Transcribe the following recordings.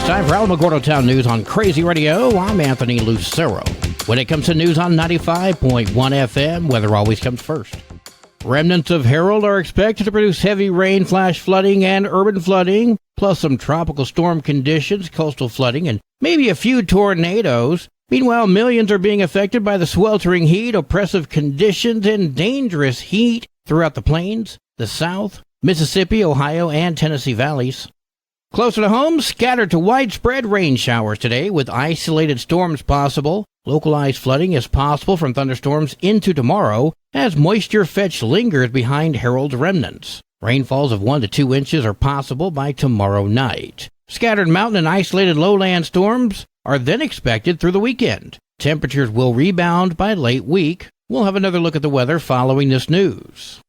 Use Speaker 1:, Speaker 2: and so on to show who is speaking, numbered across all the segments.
Speaker 1: It's time for Alamogordo Town News on Crazy Radio. I'm Anthony Lucero. When it comes to news on 95.1 FM, weather always comes first. Remnants of Harold are expected to produce heavy rain, flash flooding, and urban flooding, plus some tropical storm conditions, coastal flooding, and maybe a few tornadoes. Meanwhile, millions are being affected by the sweltering heat, oppressive conditions, and dangerous heat throughout the plains, the South, Mississippi, Ohio, and Tennessee valleys. Closer to home, scattered to widespread rain showers today with isolated storms possible. Localized flooding is possible from thunderstorms into tomorrow as moisture fetch lingers behind Harold's remnants. Rainfalls of 1 to 2 inches are possible by tomorrow night. Scattered mountain and isolated lowland storms are then expected through the weekend. Temperatures will rebound by late week. We'll have another look at the weather following this news.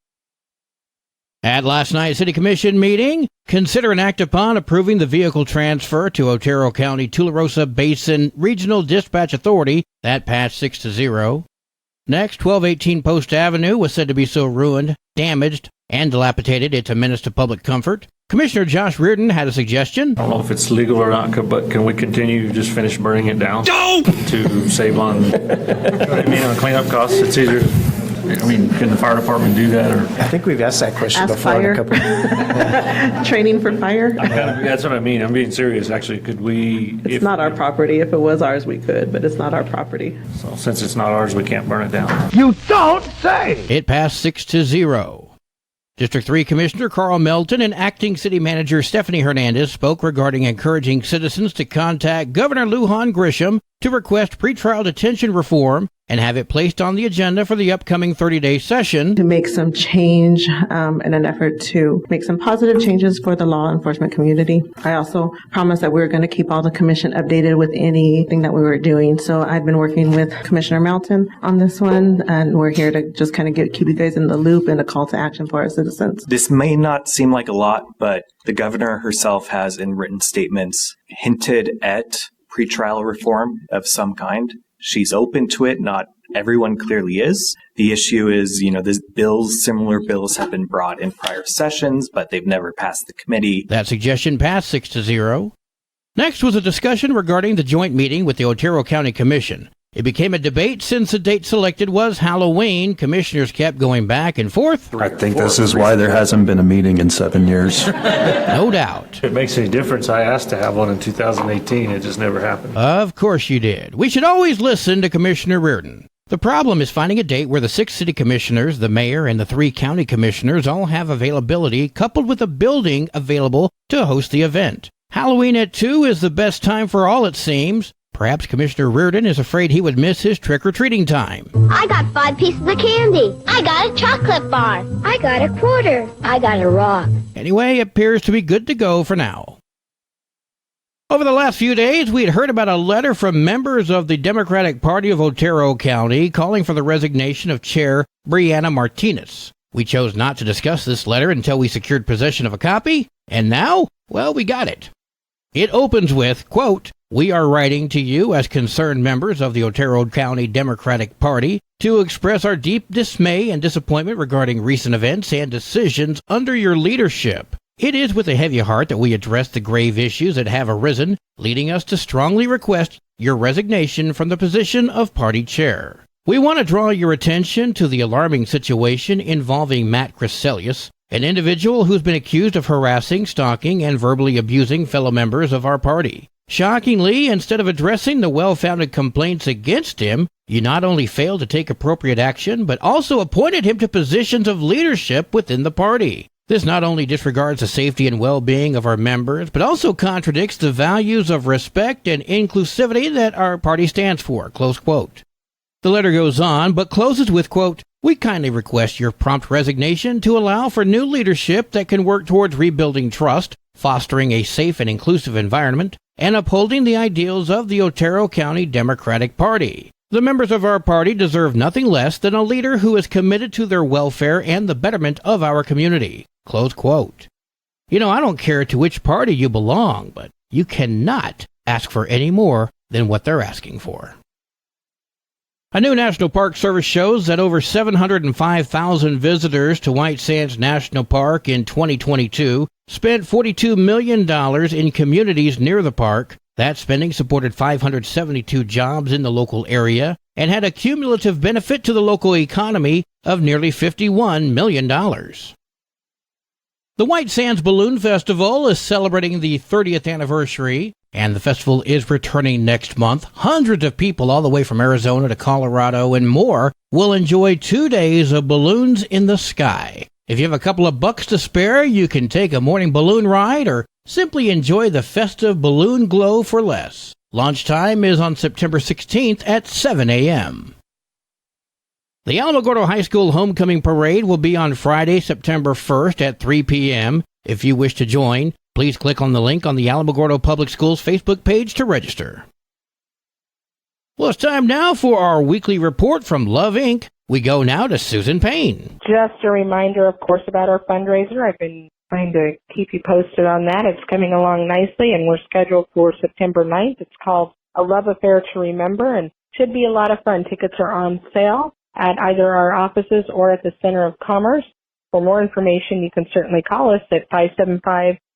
Speaker 1: At last night's City Commission meeting, consider an act upon approving the vehicle transfer to Otero County Tularosa Basin Regional Dispatch Authority. That passed 6-0. Next, 1218 Post Avenue was said to be so ruined, damaged, and dilapidated it's a menace to public comfort. Commissioner Josh Reardon had a suggestion.
Speaker 2: I don't know if it's legal or not, but can we continue to just finish burning it down? No! To save on, you know what I mean, on cleanup costs? It's easier. I mean, can the fire department do that? Or
Speaker 3: I think we've asked that question before.
Speaker 4: Fire.
Speaker 3: In a couple
Speaker 4: Training for fire.
Speaker 2: That's what I mean. I'm being serious. Actually, could we?
Speaker 4: It's not our property. If it was ours, we could, but it's not our property.
Speaker 2: So since it's not ours, we can't burn it down.
Speaker 5: You don't say!
Speaker 1: It passed 6-0. District 3 Commissioner Carl Melton and Acting City Manager Stephanie Hernandez spoke regarding encouraging citizens to contact Governor Lujan Grisham to request pretrial detention reform and have it placed on the agenda for the upcoming 30-day session.
Speaker 4: To make some change in an effort to make some positive changes for the law enforcement community. I also promised that we were going to keep all the commission updated with anything that we were doing. So I've been working with Commissioner Melton on this one, and we're here to just kind of keep you guys in the loop and a call to action for our citizens.
Speaker 6: This may not seem like a lot, but the governor herself has in written statements hinted at pretrial reform of some kind. She's open to it. Not everyone clearly is. The issue is, similar bills have been brought in prior sessions, but they've never passed the committee.
Speaker 1: That suggestion passed 6-0. Next was a discussion regarding the joint meeting with the Otero County Commission. It became a debate since the date selected was Halloween. Commissioners kept going back and forth.
Speaker 7: I think this is why there hasn't been a meeting in 7 years.
Speaker 1: No doubt.
Speaker 2: If it makes any difference, I asked to have one in 2018. It just never happened.
Speaker 1: Of course you did. We should always listen to Commissioner Reardon. The problem is finding a date where the 6 city commissioners, the mayor, and the 3 county commissioners all have availability, coupled with a building available to host the event. Halloween at 2 is the best time for all, it seems. Perhaps Commissioner Reardon is afraid he would miss his trick-or-treating time.
Speaker 8: I got 5 pieces of candy. I got a chocolate bar. I got a quarter. I got a rock.
Speaker 1: Anyway, it appears to be good to go for now. Over the last few days, we had heard about a letter from members of the Democratic Party of Otero County calling for the resignation of Chair Brianna Martinez. We chose not to discuss this letter until we secured possession of a copy, and now, well, we got it. It opens with, quote, "We are writing to you as concerned members of the Otero County Democratic Party to express our deep dismay and disappointment regarding recent events and decisions under your leadership. It is with a heavy heart that we address the grave issues that have arisen, leading us to strongly request your resignation from the position of party chair. We want to draw your attention to the alarming situation involving Matt Crescelius, an individual who's been accused of harassing, stalking, and verbally abusing fellow members of our party. Shockingly, instead of addressing the well-founded complaints against him, you not only failed to take appropriate action, but also appointed him to positions of leadership within the party. This not only disregards the safety and well-being of our members, but also contradicts the values of respect and inclusivity that our party stands for," close quote. The letter goes on, but closes with, quote, "We kindly request your prompt resignation to allow for new leadership that can work towards rebuilding trust, fostering a safe and inclusive environment, and upholding the ideals of the Otero County Democratic Party. The members of our party deserve nothing less than a leader who is committed to their welfare and the betterment of our community," close quote. I don't care to which party you belong, but you cannot ask for any more than what they're asking for. A new National Park Service shows that over 705,000 visitors to White Sands National Park in 2022 spent $42 million in communities near the park. That spending supported 572 jobs in the local area and had a cumulative benefit to the local economy of nearly $51 million. The White Sands Balloon Festival is celebrating the 30th anniversary, and the festival is returning next month. Hundreds of people all the way from Arizona to Colorado and more will enjoy 2 days of balloons in the sky. If you have a couple of bucks to spare, you can take a morning balloon ride or simply enjoy the festive balloon glow for less. Launch time is on September 16th at 7 a.m. The Alamogordo High School Homecoming Parade will be on Friday, September 1st at 3 p.m. If you wish to join, please click on the link on the Alamogordo Public Schools Facebook page to register. Well, it's time now for our weekly report from Love Inc. We go now to Susan Payne.
Speaker 5: Just a reminder, of course, about our fundraiser. I've been trying to keep you posted on that. It's coming along nicely, and we're scheduled for September 9th. It's called A Love Affair to Remember, and should be a lot of fun. Tickets are on sale at either our offices or at the Center of Commerce. For more information, you can certainly call us at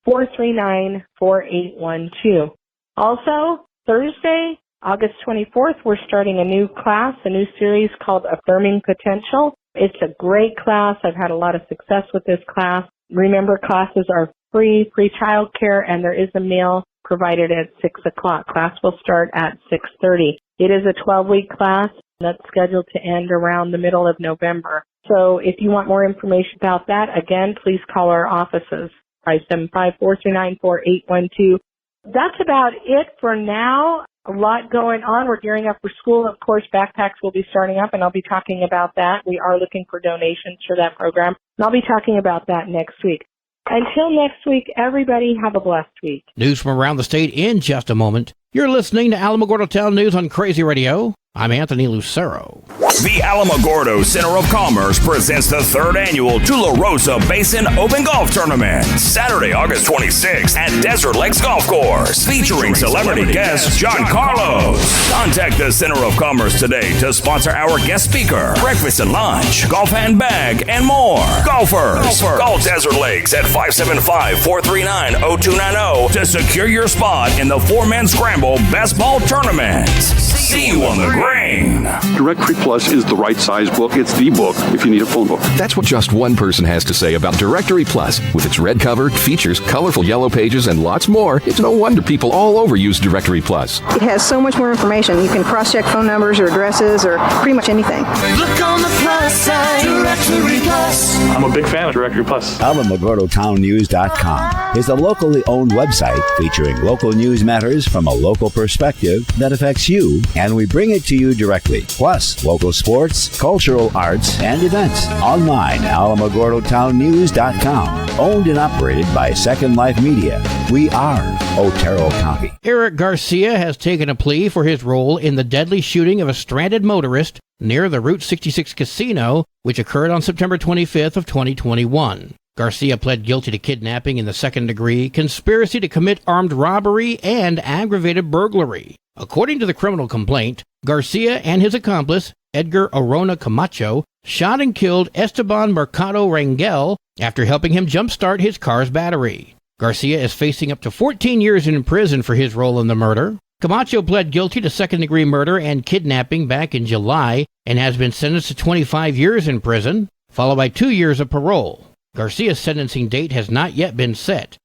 Speaker 5: 575-439-4812. Also, Thursday, August 24th, we're starting a new class, a new series called Affirming Potential. It's a great class. I've had a lot of success with this class. Remember, classes are free child care, and there is a meal provided at 6 o'clock. Class will start at 6:30. It is a 12-week class that's scheduled to end around the middle of November. So if you want more information about that, again, please call our offices, 575-439-4812. That's about it for now. A lot going on. We're gearing up for school. Of course, backpacks will be starting up, and I'll be talking about that. We are looking for donations for that program, and I'll be talking about that next week. Until next week, everybody have a blessed week.
Speaker 1: News from around the state in just a moment. You're listening to Alamogordo Town News on Crazy Radio. I'm Anthony Lucero.
Speaker 9: The Alamogordo Center of Commerce presents the 3rd annual Tularosa Basin Open Golf Tournament, Saturday, August 26th at Desert Lakes Golf Course, featuring celebrity guest John Carlos. Contact the Center of Commerce today to sponsor our guest speaker, breakfast and lunch, golf handbag, and more. Golfers, call Desert Lakes at 575-439-0290 to secure your spot in the 4-man scramble best ball tournament. See you on the green.
Speaker 10: Directory Plus is the right size book. It's the book if you need a phone book.
Speaker 11: That's what just one person has to say about Directory Plus. With its red cover, features, colorful yellow pages, and lots more, it's no wonder people all over use Directory Plus.
Speaker 12: It has so much more information. You can cross-check phone numbers or addresses or pretty much anything.
Speaker 13: Look on the plus side, Directory Plus.
Speaker 2: I'm a big fan of Directory Plus.
Speaker 14: AlamogordoTownNews.com is a locally owned website featuring local news matters from a local perspective that affects you, and we bring it to you directly. Plus, local sports, cultural arts, and events. Online, AlamogordoTownNews.com. Owned and operated by Second Life Media. We are Otero County.
Speaker 1: Eric Garcia has taken a plea for his role in the deadly shooting of a stranded motorist near the Route 66 casino, which occurred on September 25th of 2021. Garcia pled guilty to kidnapping in the second degree, conspiracy to commit armed robbery, and aggravated burglary. According to the criminal complaint, Garcia and his accomplice, Edgar Arona Camacho, shot and killed Esteban Mercado Rangel after helping him jumpstart his car's battery. Garcia is facing up to 14 years in prison for his role in the murder. Camacho pled guilty to second-degree murder and kidnapping back in July and has been sentenced to 25 years in prison, followed by 2 years of parole. Garcia's sentencing date has not yet been set.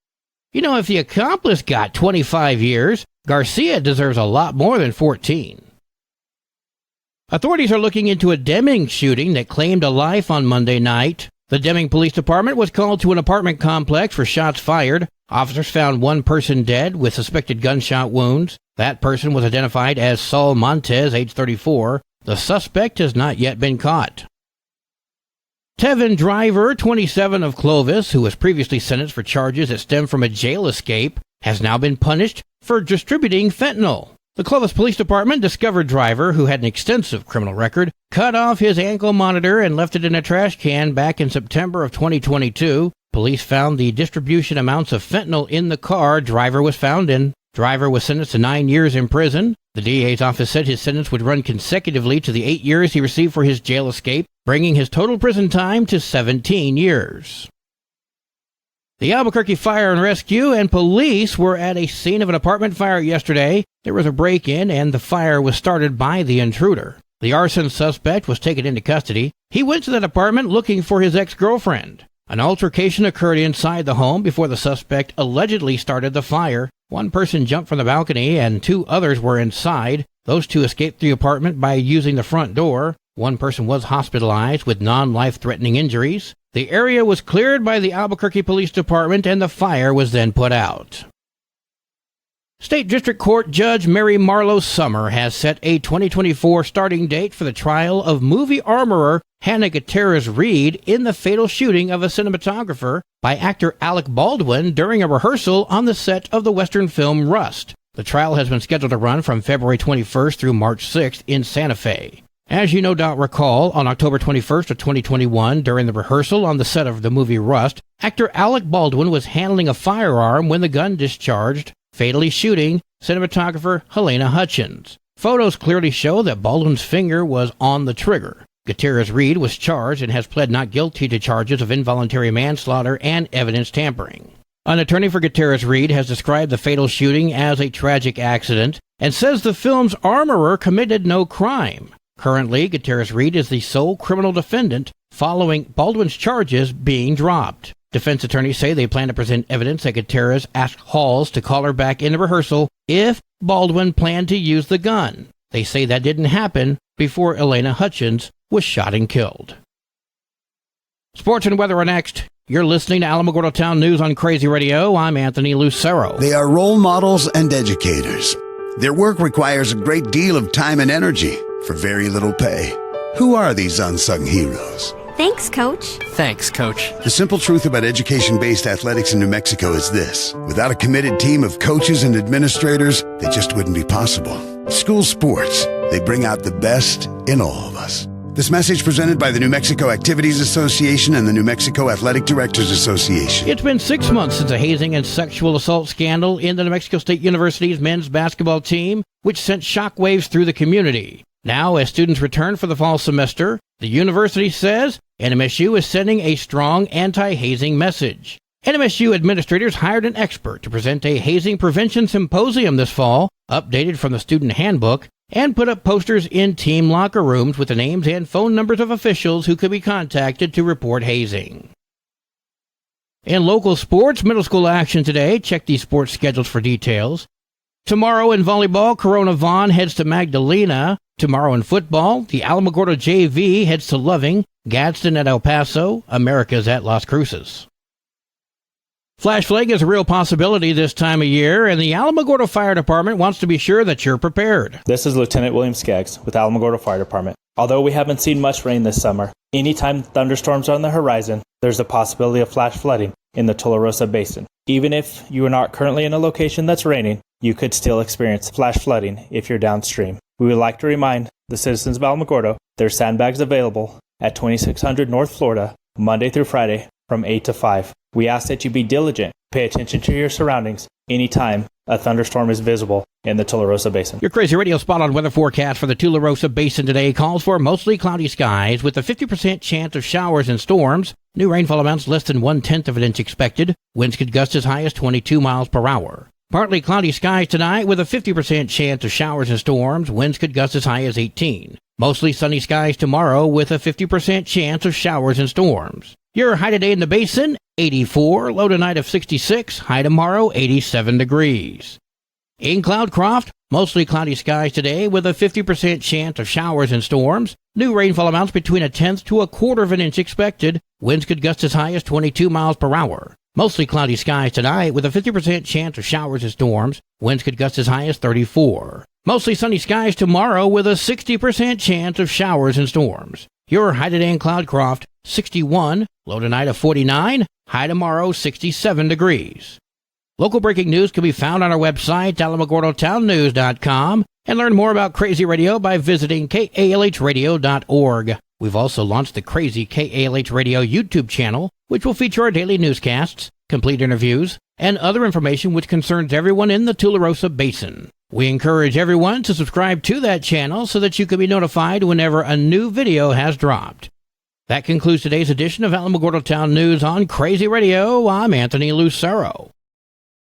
Speaker 1: You know, if the accomplice got 25 years, Garcia deserves a lot more than 14. Authorities are looking into a Deming shooting that claimed a life on Monday night. The Deming Police Department was called to an apartment complex for shots fired. Officers found one person dead with suspected gunshot wounds. That person was identified as Saul Montez, age 34. The suspect has not yet been caught. Tevin Driver, 27 of Clovis, who was previously sentenced for charges that stem from a jail escape, has now been punished for distributing fentanyl. The Clovis Police Department discovered Driver, who had an extensive criminal record, cut off his ankle monitor and left it in a trash can back in September of 2022. Police found the distribution amounts of fentanyl in the car Driver was found in. Driver was sentenced to 9 years in prison. The DA's office said his sentence would run consecutively to the 8 years he received for his jail escape, bringing his total prison time to 17 years. The Albuquerque Fire and Rescue and police were at a scene of an apartment fire yesterday. There was a break-in and the fire was started by the intruder. The arson suspect was taken into custody. He went to that apartment looking for his ex-girlfriend. An altercation occurred inside the home before the suspect allegedly started the fire. One person jumped from the balcony and 2 others were inside. Those 2 escaped the apartment by using the front door. One person was hospitalized with non-life-threatening injuries. The area was cleared by the Albuquerque Police Department and the fire was then put out. State District Court Judge Mary Marlowe Summer has set a 2024 starting date for the trial of movie armorer Hannah Gutierrez-Reed in the fatal shooting of a cinematographer by actor Alec Baldwin during a rehearsal on the set of the Western film Rust. The trial has been scheduled to run from February 21st through March 6th in Santa Fe. As you no doubt recall, on October 21st of 2021, during the rehearsal on the set of the movie Rust, actor Alec Baldwin was handling a firearm when the gun discharged, fatally shooting cinematographer Helena Hutchins. Photos clearly show that Baldwin's finger was on the trigger. Gutierrez-Reed was charged and has pled not guilty to charges of involuntary manslaughter and evidence tampering. An attorney for Gutierrez-Reed has described the fatal shooting as a tragic accident and says the film's armorer committed no crime. Currently, Gutierrez-Reed is the sole criminal defendant following Baldwin's charges being dropped. Defense attorneys say they plan to present evidence that Gutierrez asked Halls to call her back into rehearsal if Baldwin planned to use the gun. They say that didn't happen before Helena Hutchins was shot and killed. Sports and weather are next. You're listening to Alamogordo Town News on Crazy Radio. I'm Anthony Lucero.
Speaker 15: They are role models and educators. Their work requires a great deal of time and energy for very little pay. Who are these unsung heroes?
Speaker 16: Thanks, Coach.
Speaker 17: Thanks, Coach.
Speaker 15: The simple truth about education-based athletics in New Mexico is this. Without a committed team of coaches and administrators, they just wouldn't be possible. School sports, they bring out the best in all of us. This message presented by the New Mexico Activities Association and the New Mexico Athletic Directors Association.
Speaker 1: It's been 6 months since a hazing and sexual assault scandal in the New Mexico State University's men's basketball team, which sent shockwaves through the community. Now, as students return for the fall semester, the university says NMSU is sending a strong anti-hazing message. NMSU administrators hired an expert to present a hazing prevention symposium this fall, updated from the student handbook, and put up posters in team locker rooms with the names and phone numbers of officials who could be contacted to report hazing. In local sports, middle school action today. Check these sports schedules for details. Tomorrow in volleyball, Corona Vaughn heads to Magdalena. Tomorrow in football, the Alamogordo JV heads to Loving, Gadsden at El Paso, Americas at Las Cruces. Flash flooding is a real possibility this time of year, and the Alamogordo Fire Department wants to be sure that you're prepared.
Speaker 18: This is Lieutenant William Skaggs with Alamogordo Fire Department. Although we haven't seen much rain this summer, anytime thunderstorms are on the horizon, there's a possibility of flash flooding in the Tularosa Basin. Even if you are not currently in a location that's raining, you could still experience flash flooding if you're downstream. We would like to remind the citizens of Alamogordo there's sandbags available at 2600 North Florida, Monday through Friday from 8 to 5. We ask that you be diligent, pay attention to your surroundings anytime a thunderstorm is visible in the Tularosa Basin.
Speaker 1: Your Crazy Radio spot-on weather forecast for the Tularosa Basin today calls for mostly cloudy skies with a 50% chance of showers and storms. New rainfall amounts less than 1/10 of an inch expected. Winds could gust as high as 22 miles per hour. Partly cloudy skies tonight with a 50% chance of showers and storms. Winds could gust as high as 18. Mostly sunny skies tomorrow with a 50% chance of showers and storms. Your high today in the basin, 84. Low tonight of 66. High tomorrow, 87 degrees. In Cloudcroft, mostly cloudy skies today with a 50% chance of showers and storms. New rainfall amounts between 1/10 to 1/4 of an inch expected. Winds could gust as high as 22 miles per hour. Mostly cloudy skies tonight with a 50% chance of showers and storms. Winds could gust as high as 34. Mostly sunny skies tomorrow with a 60% chance of showers and storms. Your high today in Cloudcroft, 61. Low tonight of 49. High tomorrow, 67 degrees. Local breaking news can be found on our website, alamogordotownnews.com, and learn more about Crazy Radio by visiting kalhradio.org. We've also launched the Crazy KALH Radio YouTube channel, which will feature our daily newscasts, complete interviews, and other information which concerns everyone in the Tularosa Basin. We encourage everyone to subscribe to that channel so that you can be notified whenever a new video has dropped. That concludes today's edition of Alamogordo Town News on Crazy Radio. I'm Anthony Lucero.